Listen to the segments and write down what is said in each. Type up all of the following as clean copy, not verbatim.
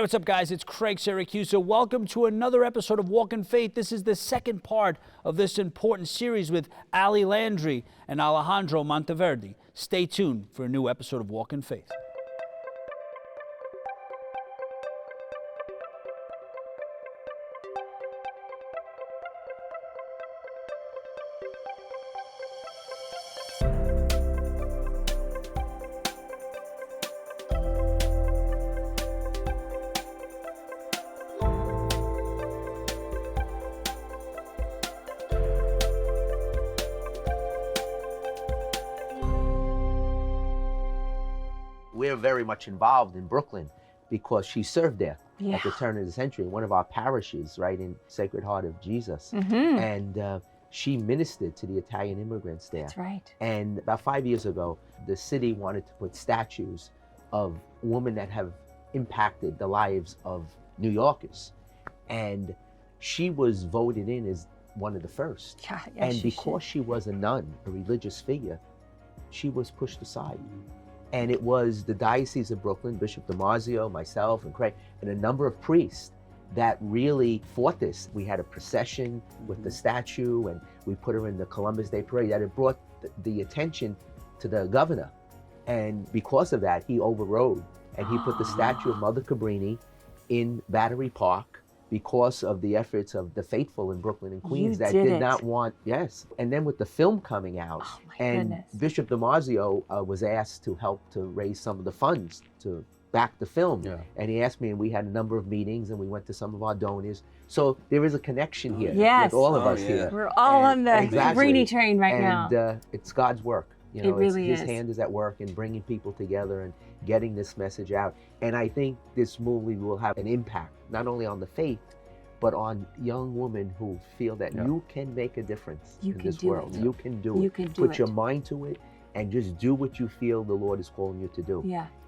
what's up, guys? It's Craig Syracusa. Welcome to another episode of Walk in Faith. This is the second part of this important series with Ali Landry and Alejandro Monteverde. Stay tuned for a new episode of Walk in Faith. We're very much involved in Brooklyn because she served there at the turn of the century in one of our parishes, right in Sacred Heart of Jesus. And she ministered to the Italian immigrants there. That's right. And about 5 years ago, the city wanted to put statues of women that have impacted the lives of New Yorkers. And she was voted in as one of the first. Yeah, and because she was a nun, a religious figure, she was pushed aside. And it was the Diocese of Brooklyn, Bishop DiMarzio, myself, and Craig, and a number of priests that really fought this. We had a procession with the statue, and we put her in the Columbus Day Parade. That it brought the attention to the governor. And because of that, he overrode, and he put the statue of Mother Cabrini in Battery Park because of the efforts of the faithful in Brooklyn and Queens that did not want, and then with the film coming out, Bishop DiMarzio was asked to help to raise some of the funds to back the film. And he asked me, and we had a number of meetings, and we went to some of our donors. So there is a connection here with all of us here. We're all on the Cabrini train right now. And it's God's work. You know, it really His hand is at work in bringing people together and getting this message out. And I think this movie will have an impact, not only on the faith, but on young women who feel that you can make a difference in this world. You can do it. You can do Put it. your mind to it and just do what you feel the Lord is calling you to do.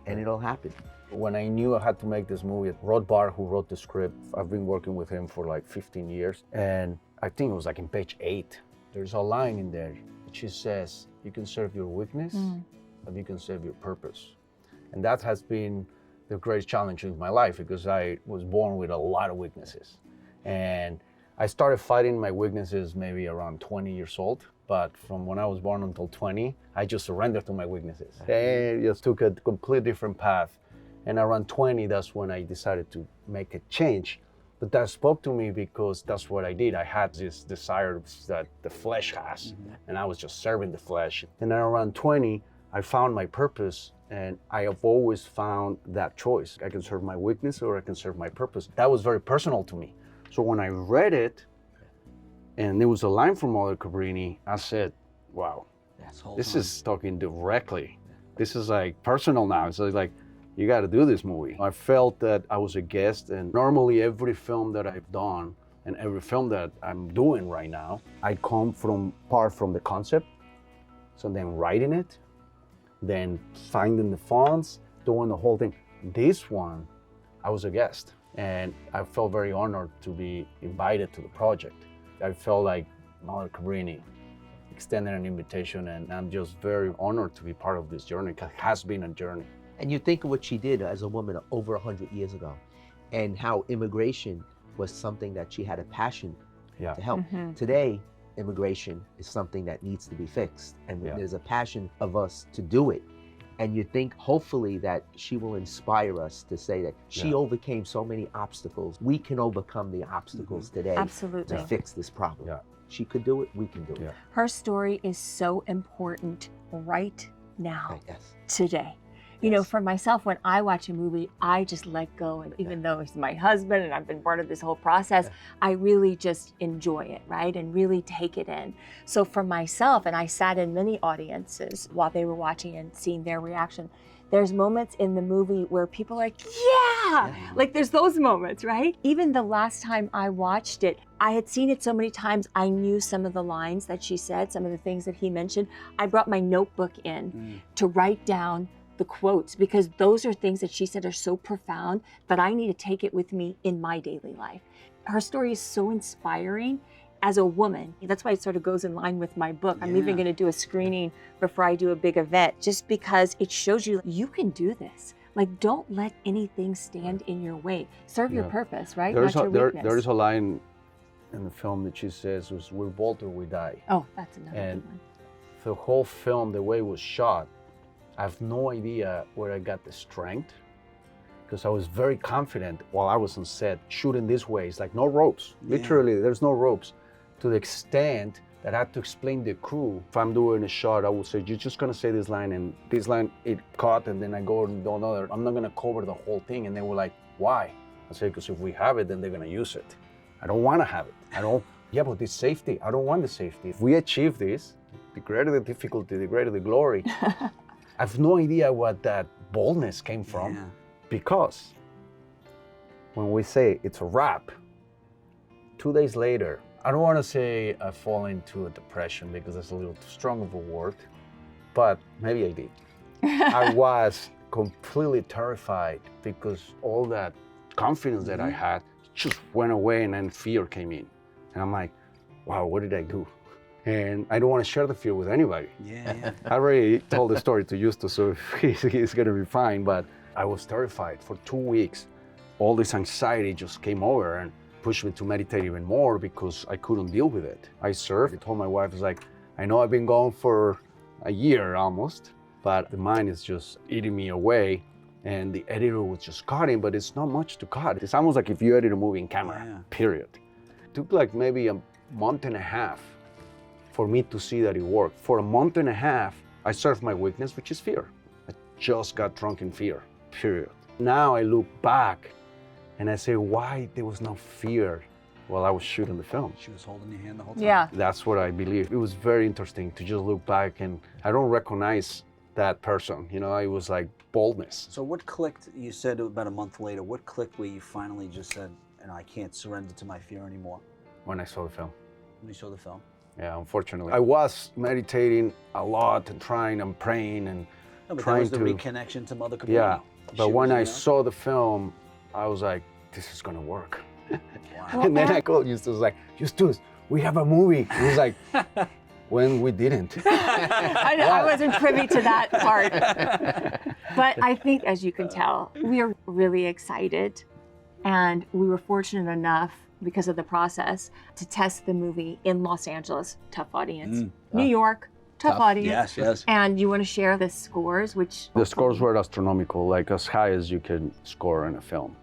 And it'll happen. When I knew I had to make this movie, Rothbard, who wrote the script, I've been working with him for like 15 years. And I think it was like in page 8, there's a line in there. She says, you can serve your weakness, but you can serve your purpose. And that has been the greatest challenge in my life because I was born with a lot of weaknesses. And I started fighting my weaknesses maybe around 20 years old. But from when I was born until 20, I just surrendered to my weaknesses. And just took a completely different path. And around 20, that's when I decided to make a change. But that spoke to me because that's what I did. I had this desire that the flesh has, and I was just serving the flesh. And then around 20, I found my purpose, and I have always found that choice. I can serve my weakness or I can serve my purpose. That was very personal to me. So when I read it, and there was a line from Mother Cabrini, I said, wow, this is talking directly. This is like personal now. It's like, you got to do this movie. I felt that I was a guest, and normally every film that I've done and every film that I'm doing right now, I come from the concept, so then writing it, then finding the fonts, doing the whole thing. This one, I was a guest, and I felt very honored to be invited to the project. I felt like Mother Cabrini extended an invitation, and I'm just very honored to be part of this journey. It has been a journey. And you think of what she did as a woman over 100 years ago, and how immigration was something that she had a passion to help. Today, immigration is something that needs to be fixed, and there's a passion of us to do it. And you think hopefully that she will inspire us to say that she overcame so many obstacles. We can overcome the obstacles today to fix this problem. She could do it, we can do it. Her story is so important right now, today. You know, for myself, when I watch a movie, I just let go. And even though he's my husband and I've been part of this whole process, I really just enjoy it, right? And really take it in. So for myself, and I sat in many audiences while they were watching and seeing their reaction, there's moments in the movie where people are like, like there's those moments, right? Even the last time I watched it, I had seen it so many times, I knew some of the lines that she said, some of the things that he mentioned. I brought my notebook in to write down the quotes, because those are things that she said are so profound that I need to take it with me in my daily life. Her story is so inspiring as a woman. That's why it sort of goes in line with my book. I'm even going to do a screening before I do a big event, just because it shows you you can do this. Like, don't let anything stand in your way. Serve your purpose, right? Not your weakness. There is a line in the film that she says, "We're bold or we die." Oh, that's another And good one. the whole film, the way it was shot, I have no idea where I got the strength, because I was very confident while I was on set shooting this way. It's like no ropes. Literally, there's no ropes, to the extent that I had to explain to the crew. If I'm doing a shot, I would say, "You're just gonna say this line, and this line it cut, and then I go and do another. I'm not gonna cover the whole thing." And they were like, "Why?" I said, "Because if we have it, then they're gonna use it. I don't want to have it. I don't. Yeah, but this safety. I don't want the safety. If we achieve this, the greater the difficulty, the greater the glory." I have no idea what that boldness came from, because when we say it's a wrap, 2 days later, I don't want to say I fall into a depression because that's a little too strong of a word, but maybe I did. I was completely terrified because all that confidence that I had just went away, and then fear came in. And I'm like, wow, what did I do? And I don't want to share the fear with anybody. I already told the story to Justus, so he's going to be fine, but I was terrified for 2 weeks. All this anxiety just came over and pushed me to meditate even more because I couldn't deal with it. I served. I told my wife, I was like, I know I've been gone for a year almost, but the mind is just eating me away, and the editor was just cutting, but it's not much to cut. It's almost like if you edit a movie in camera, period. It took like maybe a month and a half for me to see that it worked. For a month and a half, I served my weakness, which is fear. I just got drunk in fear, period. Now I look back and I say, why there was no fear while I was shooting the film? She was holding your hand the whole time. Yeah. That's what I believe. It was very interesting to just look back, and I don't recognize that person. You know, it was like boldness. So what clicked, you said about a month later, what clicked where you finally just said, I can't surrender to my fear anymore? When I saw the film. When you saw the film? Yeah, unfortunately. I was meditating a lot and trying and praying and but trying that was the reconnection to Mother Cabrini. Yeah, but when I saw the film, I was like, this is gonna work. Wow. And then I called Justus, like, Justus, we have a movie. He was like, when we didn't. I wasn't privy to that part. But I think, as you can tell, we are really excited, and we were fortunate enough, because of the process, to test the movie in Los Angeles, tough audience. New York, tough audience. Yes. And you want to share the scores, which... The scores were astronomical, like as high as you can score in a film.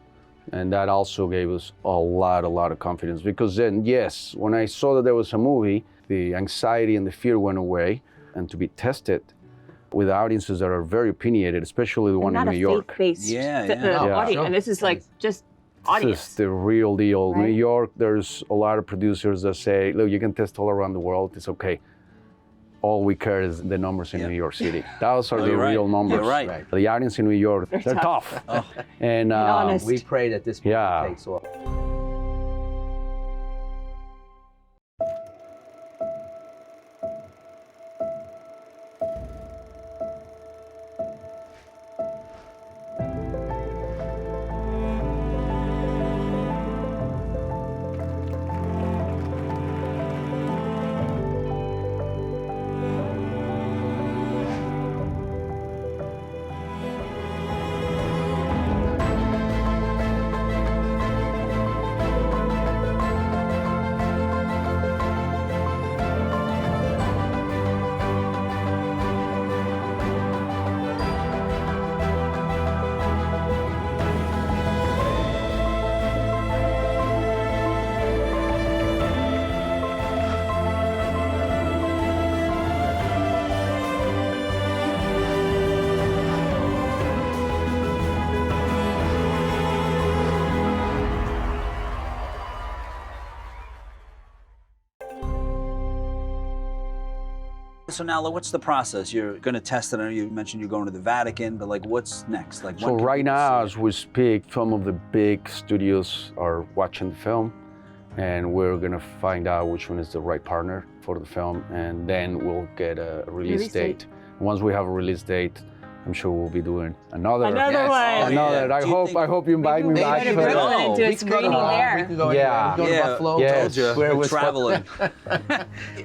And that also gave us a lot of confidence, because then, yes, when I saw that there was a movie, the anxiety and the fear went away, and to be tested with audiences that are very opinionated, especially the one in New York. Faith-based audience. Sure. And this is like just audience. This is the real deal. Right? New York, there's a lot of producers that say, look, you can test all around the world, it's okay. All we care is the numbers in New York City. Those are the real numbers. You're right. The audience in New York, they're tough. And honest. We pray that this movie takes off. So now, what's the process? You're going to test it. I know you mentioned you're going to the Vatican, but like, what's next? Like, so right now, as we speak, some of the big studios are watching the film, and we're going to find out which one is the right partner for the film, and then we'll get a release date. Once we have a release date, I'm sure we'll be doing another one. Another. I hope you invite me back. Maybe Brooklyn and do a screening there. We can go anywhere. We can go to Buffalo. Yes. We're traveling.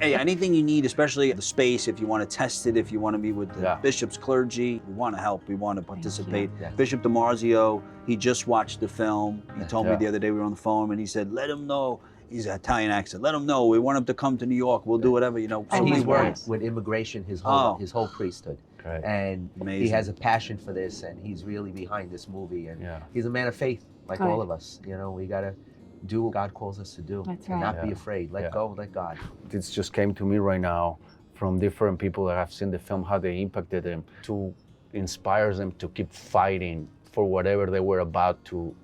Hey, anything you need, especially the space, if you want to test it, if you want to meet with the bishop's clergy, we want to help, we want to participate. Yeah. Bishop DiMarzio, he just watched the film. He told me the other day we were on the phone, and he said, let him know. He's an Italian accent. Let him know. We want him to come to New York. We'll do whatever, So And he's he's worked nice. with immigration his whole priesthood. Great. And Amazing. he has a passion for this, and he's really behind this movie. And he's a man of faith, like Good. all of us. You know, we gotta do what God calls us to do, That's and right. not be afraid. Let go, let God. This just came to me right now from different people that have seen the film, how they impacted them, to inspire them to keep fighting for whatever they were about to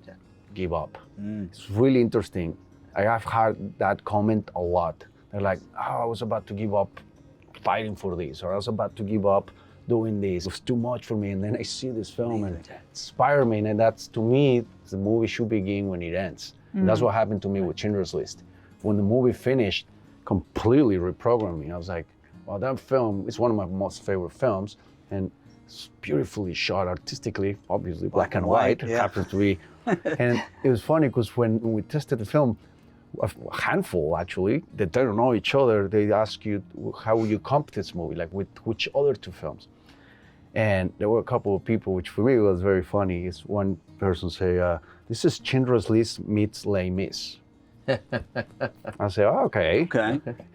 give up. It's really interesting. I have heard that comment a lot. They're like, oh, I was about to give up fighting for this, or I was about to give up doing this. It was too much for me. And then I see this film and it inspired me. And that's, to me, the movie should begin when it ends. And that's what happened to me with Schindler's List. When the movie finished, completely reprogrammed me. I was like, well, that film is one of my most favorite films. And it's beautifully shot artistically, obviously black and white. It happens to be. And it was funny because when we tested the film, a handful actually, that they don't know each other, they ask you, how will you comp this movie? Like with which other two films? And there were a couple of people, which for me was very funny. Is one person say, this is Schindler's List meets Les Mis. I say, oh, okay.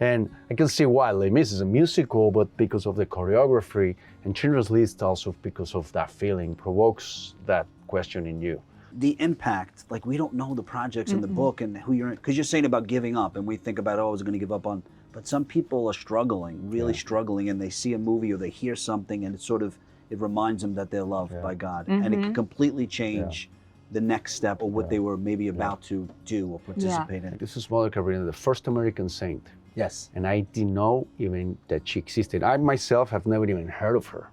And I can see why. Les Mis is a musical, but because of the choreography, and Schindler's List also because of that feeling, provokes that question in you. The impact, like we don't know the projects in the book and who you're in, because you're saying about giving up, and we think about, oh, I was going to give up on, but some people are struggling, really struggling, and they see a movie or they hear something, and it reminds them that they're loved by God, and it can completely change the next step or what they were maybe about to do or participate in. This is Mother Cabrini, the first American saint. Yes. And I didn't know even that she existed. I myself have never even heard of her.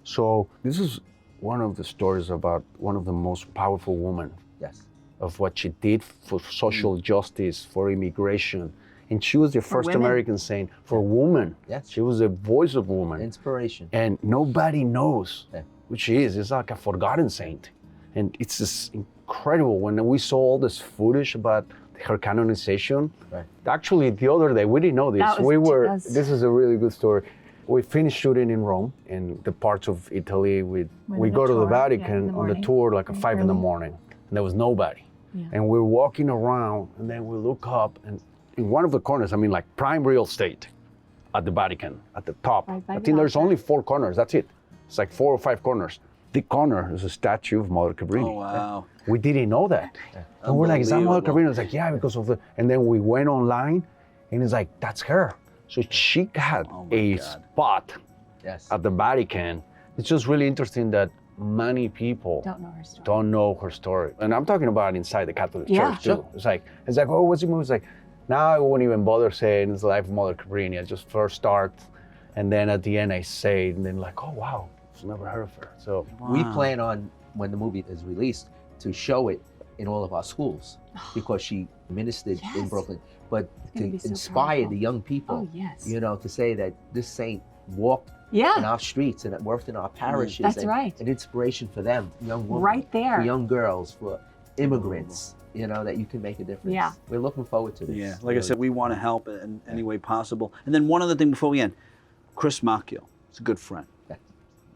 So this is one of the stories about one of the most powerful women. Yes. Of what she did for social justice, for immigration. And she was the first American saint for women. Yes. She was the voice of women. Inspiration. And nobody knows who she is. It's like a forgotten saint. And it's just incredible when we saw all this footage about her canonization. Actually, the other day, we didn't know this. This is a really good story. We finished shooting in Rome, in the parts of Italy. We go to the Vatican on the tour like at 5 in the morning, and there was nobody. And we're walking around, and then we look up, and in one of the corners, I mean like prime real estate at the Vatican, at the top. I think there's only 4 corners, that's it. It's like 4 or 5 corners. The corner is a statue of Mother Cabrini. Oh, wow. We didn't know that. And we're like, is that Mother Cabrini? It's like, yeah, because of the, and then we went online, and it's like, that's her. So she got a spot at the Vatican. It's just really interesting that many people don't know her story. And I'm talking about inside the Catholic Church too. It's like, oh, what's the movie? It's like, now I won't even bother saying it's the life of Mother Cabrini. I just first start, and then at the end I say it, and then like, oh wow, I've never heard of her. So we plan on, when the movie is released, to show it in all of our schools because she ministered in Brooklyn. But to inspire the young people, you know, to say that this saint walked in our streets and worked in our parishes. That's an inspiration for them, young women, right there, for young girls, for immigrants, you know, that you can make a difference. Yeah. We're looking forward to this. Yeah, like I said, we want to help in any way possible. And then one other thing before we end, Chris Macchio, he's a good friend.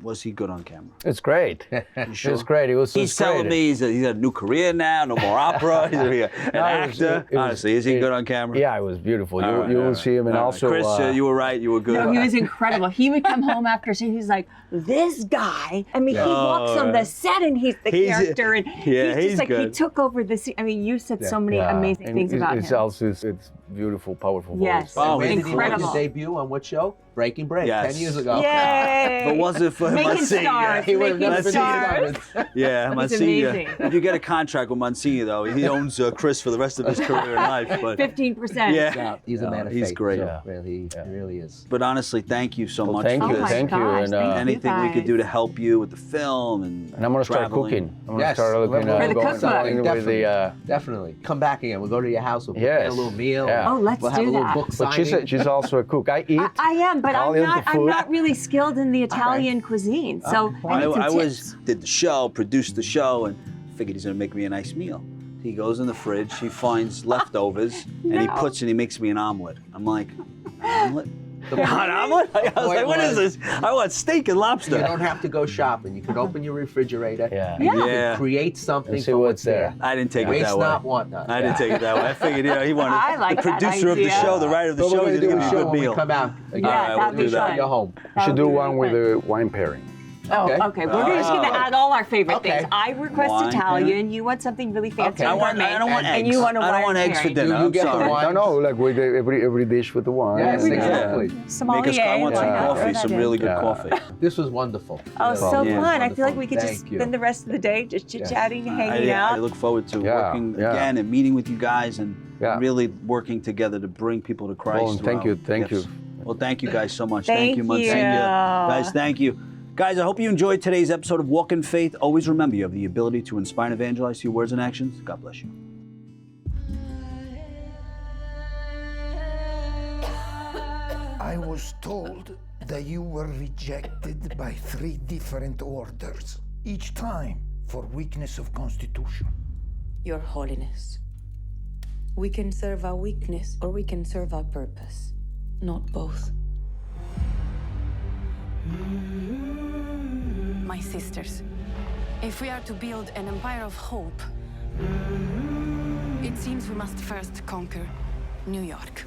Was he good on camera? It's great. Sure? It's great. He's telling me he's got a new career now, no more opera. He's an actor. Honestly, is he good on camera? Yeah, it was beautiful. You will see him, and also Chris, you were right. You were good. No, he was incredible. He would come home after seeing. He's like, this guy. I mean, he walks on the set, and he's the character, and he's just like good. He took over the scene. I mean, you said so many amazing things about him. It's beautiful, powerful voice. Yes, incredible. His debut on what show? Breaking Bread, 10 years ago. Yay! But was it for Monsignor? He would have never been stars. Yeah, Monsignor. If you get a contract with Monsignor, though, he owns Chris for the rest of his career in life. But 15%. Yeah, he's a man of faith. He's great. So, really, he really is. But honestly, thank you so much. Thank you, thank you. And anything we could do to help you with the film and I'm gonna start cooking. I'm gonna start looking for the cookbook. with the Definitely. Come back again. We'll go to your house. We'll prepare a little meal. Yeah. Oh, let's We'll have do a little that. book But signing. she's also a cook. I eat. I am, but I'll eat the I'm food. not really skilled in the Italian cuisine. So I need some tips. did the show, produced the show, and figured he's gonna make me a nice meal. He goes in the fridge, he finds leftovers, and he makes me an omelet. I'm like, an omelet? An omelet? I was like, what is this? I want steak and lobster. You don't have to go shopping. You can open your refrigerator. Yeah. And you Yeah. can create something And see from what's what's there. I didn't take it Waste that way. not, want not. I didn't take it that way. I figured, he wanted I like the that producer of the idea. show, the writer of the So we're show, gonna he's do gonna a give me a show good when we meal. come out. Again. Yeah, we'll that'd do be that. fun. You're home. That Should would do be one with really the wine pairing. Oh, Okay. okay. We're just going to add all our favorite things. I request Wine Italian. You want something really fancy Okay. and I want gourmet. eggs. And you want a I don't want wine eggs for pairing. dinner. You I'm get the sorry. wine. No, like with every dish with the wine. Yes, and, exactly. Make us, Sommelier. I want some why not? coffee, Throw some that really in. good Yeah. coffee. This was wonderful. Oh, so Yeah. fun. I feel like we could Thank just you. spend the rest of the day just chit-chatting, hanging I out. look forward to Yeah, working yeah. again and meeting with you guys and Yeah. really working together to bring people to Christ. Well, through thank our you, thank gifts. you. Well, thank you guys so much. Thank you, you. Monsignor. Guys, thank you. Guys, I hope you enjoyed today's episode of Walk in Faith. Always remember, you have the ability to inspire and evangelize through your words and actions. God bless you. I was told that you were rejected by 3 different orders, each time for weakness of constitution. Your Holiness, we can serve our weakness or we can serve our purpose, not both. My sisters, if we are to build an empire of hope, it seems we must first conquer New York.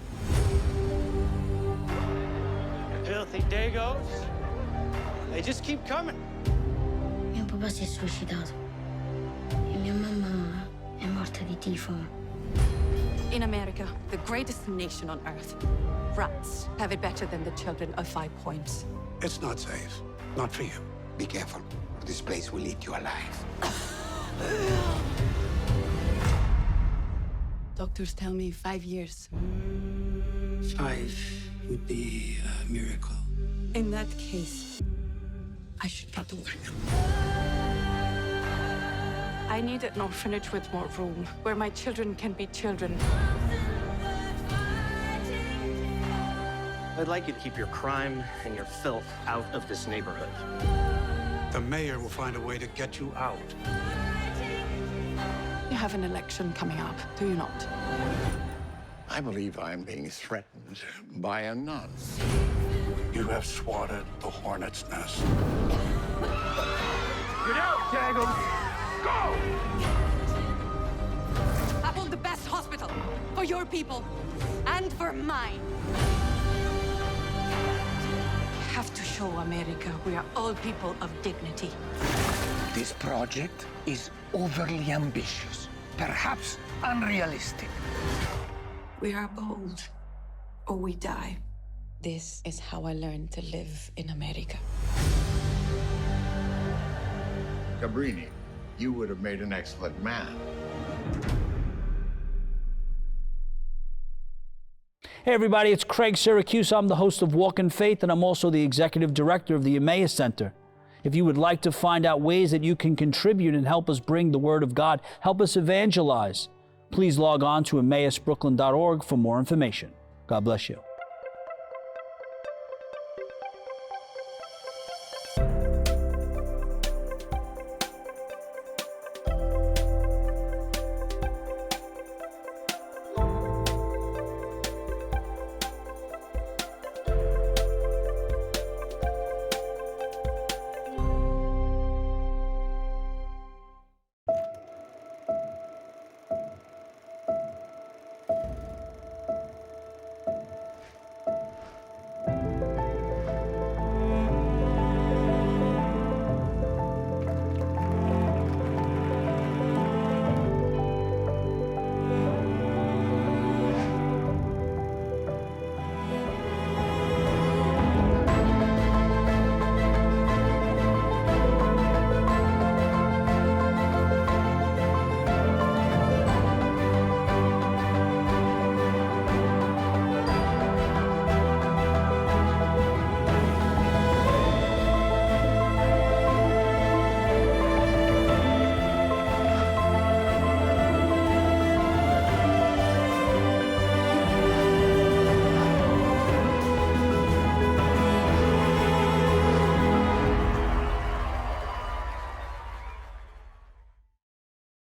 Filthy Dagos. They just keep coming. Mio papà si è suicidato e mia mamma è morta di tifo. In America, the greatest nation on earth, rats have it better than the children of 5 points. It's not safe. Not for you. Be careful. This place will eat you alive. Doctors tell me 5 years. 5 would be a miracle. In that case, I should get to work. I need an orphanage with more room, where my children can be children. I'd like you to keep your crime and your filth out of this neighborhood. The mayor will find a way to get you out. You have an election coming up, do you not? I believe I'm being threatened by a nun. You have swatted the hornet's nest. Get out, Dagos! Go! I want the best hospital for your people and for mine. We have to show America we are all people of dignity. This project is overly ambitious, perhaps unrealistic. We are bold, or we die. This is how I learned to live in America. Cabrini, you would have made an excellent man. Hey everybody, it's Craig Syracusa. I'm the host of Walk in Faith, and I'm also the executive director of the Emmaus Center. If you would like to find out ways that you can contribute and help us bring the Word of God, help us evangelize, please log on to emmausbrooklyn.org for more information. God bless you.